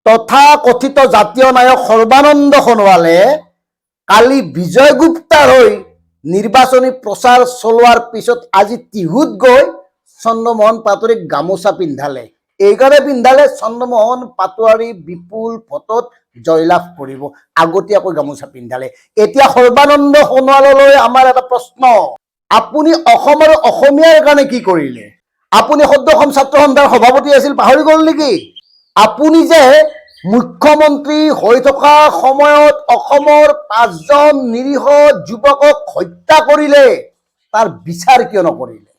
তথাকথিত জাতীয় নায়ক সৰ্বানন্দ সোণোৱালে কালি বিজয় গুপ্তাৰ হৈ নিৰ্বাচনী প্ৰচাৰ চলোৱাৰ পিছত আজি টিহুত গৈ চন্দ্ৰমোহন পাটোৱাৰীক গামোচা পিন্ধালে। এইকাৰণে পিন্ধালে চন্দ্ৰমোহন পাটোৱাৰী বিপুল ভোটত জয়লাভ কৰিব, আগতীয়াকৈ গামোচা পিন্ধালে। এতিয়া সৰ্বানন্দ সোণোৱাললৈ আমাৰ এটা প্ৰশ্ন, আপুনি অসম আৰু অসমীয়াৰ কাৰণে কি কৰিলে? আপুনি সদ্য অসম ছাত্ৰ সন্থাৰ সভাপতি আছিল, পাহৰি গ'ল নেকি? আপুনি যে মুখ্যমন্ত্ৰী হৈ থকা সময়ত অসমৰ 5জন নিৰীহ যুৱকক হত্যা কৰিলে, তাৰ বিচাৰ কিয় নকৰিলে?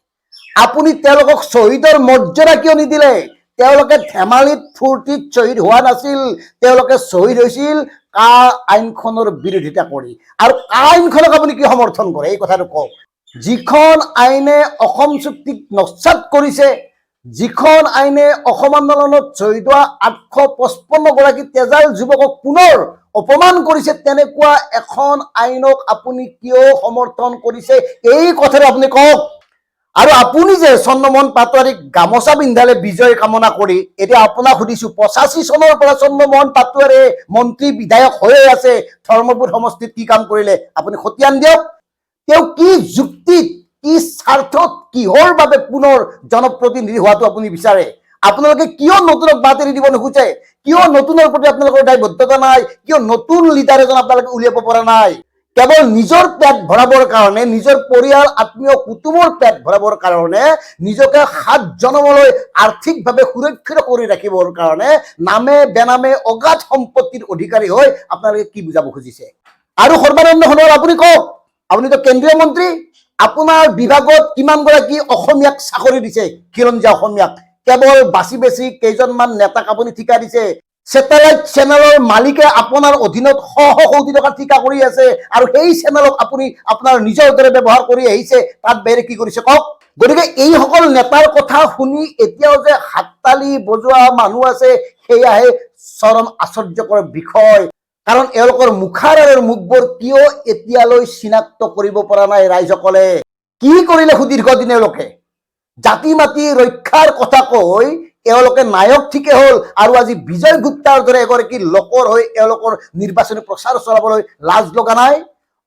আপুনি তেওঁলোকক শ্বহীদৰ মৰ্যাদা কিয় নিদিলে? তেওঁলোকে ধেমালিত ফূৰ্তিত শ্বহীদ হোৱা নাছিল, তেওঁলোকে শ্বহীদ হৈছিল কা আইনখনৰ বিৰোধিতা কৰি। আৰু কা আইনখনক আপুনি কি সমৰ্থন কৰে এই কথাটো কওক। যিখন আইনে অসম চুক্তিক নস্যাৎ কৰিছে, যিখন আইনে অসম আন্দোলনত শ্বহীদ হোৱা 855 গৰাকী তেজাল যুৱকক পুনৰ অপমান কৰিছে, তেনেকুৱা এখন আইনক আপুনি কিয় সমৰ্থন কৰিছে এই কথাটো আপুনি কওক। আৰু আপুনি যে চন্দ্ৰমোহন পাটোৱাৰীক গামোচা পিন্ধালে বিজয় কামনা কৰি, এতিয়া আপোনাক সুধিছো, 85 চনৰ পৰা চন্দ্ৰমোহন পাটোৱাৰীয়ে মন্ত্ৰী বিধায়ক হৈয়ে আছে, ধৰ্মপুৰ সমষ্টিত কি কাম কৰিলে আপুনি খতিয়ান দিয়ক। তেওঁ কি যুক্তিত, কি স্বাৰ্থত, কিহৰ বাবে পুনৰ জনপ্ৰতিনিধি হোৱাটো আপুনি বিচাৰে? আপোনালোকে কিয় নতুনক বাট এৰি দিব নোখোজে? কিয় নতুনৰ প্ৰতি আপোনালোকৰ দায়বদ্ধতা নাই? কিয় নতুন লিডাৰ এজন আপোনালোকে উলিয়াব পৰা নাই? কেৱল নিজৰ পেট ভৰাবৰ কাৰণে, নিজৰ পৰিয়াল আত্মীয় কুটুমৰ পেট ভৰাবৰ কাৰণে, নিজকে 7 জনমলৈ আৰ্থিকভাৱে সুৰক্ষিত কৰি ৰাখিবৰ কাৰণে নামে বেনামে অগাধ সম্পত্তিৰ অধিকাৰী হৈ আপোনালোকে কি বুজাব খুজিছে? আৰু সৰ্বানন্দ সোণোৱাল আপুনি কওক, আপুনিতো কেন্দ্ৰীয় মন্ত্ৰী, আপোনাৰ বিভাগত কিমান গৰাকী অসমীয়াক চাকৰি দিছে? খিলঞ্জীয়া অসমীয়াক কেৱল বাছি বেছি কেইজনমান নেতাক আপুনি ঠিকা দিছে। ছেটেলাইট চেনেলৰ মালিকে আপোনাৰ অধীনত শ শ কোটি টকা ঠিকা কৰি আছে, আৰু সেই চেনেলক আপুনি আপোনাৰ নিজৰ দৰে ব্যৱহাৰ কৰি আহিছে। তাত বাহিৰে কি কৰিছে কওক? গতিকে এইসকল নেতাৰ কথা শুনি এতিয়াও যে হাততালি বজোৱা মানুহ আছে, সেয়াহে চৰম আশ্চৰ্যকৰ বিষয়। কাৰণ এওঁলোকৰ মুখাৰ আৰু মুখবোৰ কিয় এতিয়ালৈ চিনাক্ত কৰিব পৰা নাই ৰাইজসকলে? কি কৰিলে সুদীৰ্ঘদিন এওঁলোকে? জাতি মাতি ৰক্ষাৰ কথা কৈ এওঁলোকে নায়ক ঠিকে হ'ল, আৰু আজি বিজয় গুপ্তাৰ দৰে এগৰাকী লোকৰ হৈ এওঁলোকৰ নিৰ্বাচনী প্ৰচাৰ চলাবলৈ লাজ লগা নাই?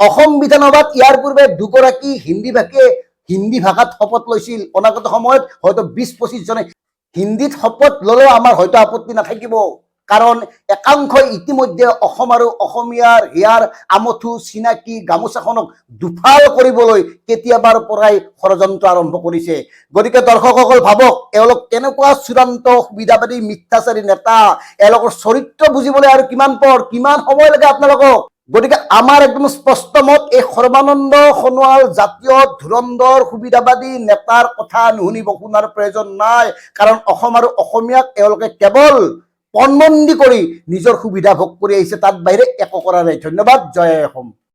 অসম বিধানসভাত ইয়াৰ পূৰ্বে দুগৰাকী হিন্দী ভাষাত শপত লৈছিল। অনাগত সময়ত হয়তো 20-25 জনে হিন্দীত শপত ল'লেও আমাৰ হয়তো আপত্তি নাথাকিব, কাৰণ একাংশই ইতিমধ্যে অসম আৰু অসমীয়াৰ হিয়াৰ আমঠু চিনাকি গামোচাখনক দুফাল কৰিবলৈ কেতিয়াবাৰ পৰাই ষড়যন্ত্ৰ আৰম্ভ কৰিছে। গতিকে দৰ্শকসকল ভাবক, এওঁলোক কেনেকুৱা চূড়ান্ত সুবিধাবাদী মিথ্যাচাৰী নেতা। এওঁলোকৰ চৰিত্ৰ বুজিবলৈ আৰু কিমান সময় লাগে আপোনালোকক? গতিকে আমাৰ একদম স্পষ্ট মত, এই সৰ্বানন্দ সোণোৱাল জাতীয় ধুৰন্ধৰ সুবিধাবাদী নেতাৰ কথা নুশুনিব, শুনাৰ প্ৰয়োজন নাই। কাৰণ অসম আৰু অসমীয়াক এওঁলোকে কেৱল পণবন্দী কৰি নিজৰ সুবিধা ভোগ কৰি আহিছে, তাত বাহিৰে একো কৰা নাই। ধন্যবাদ। জয় অসম।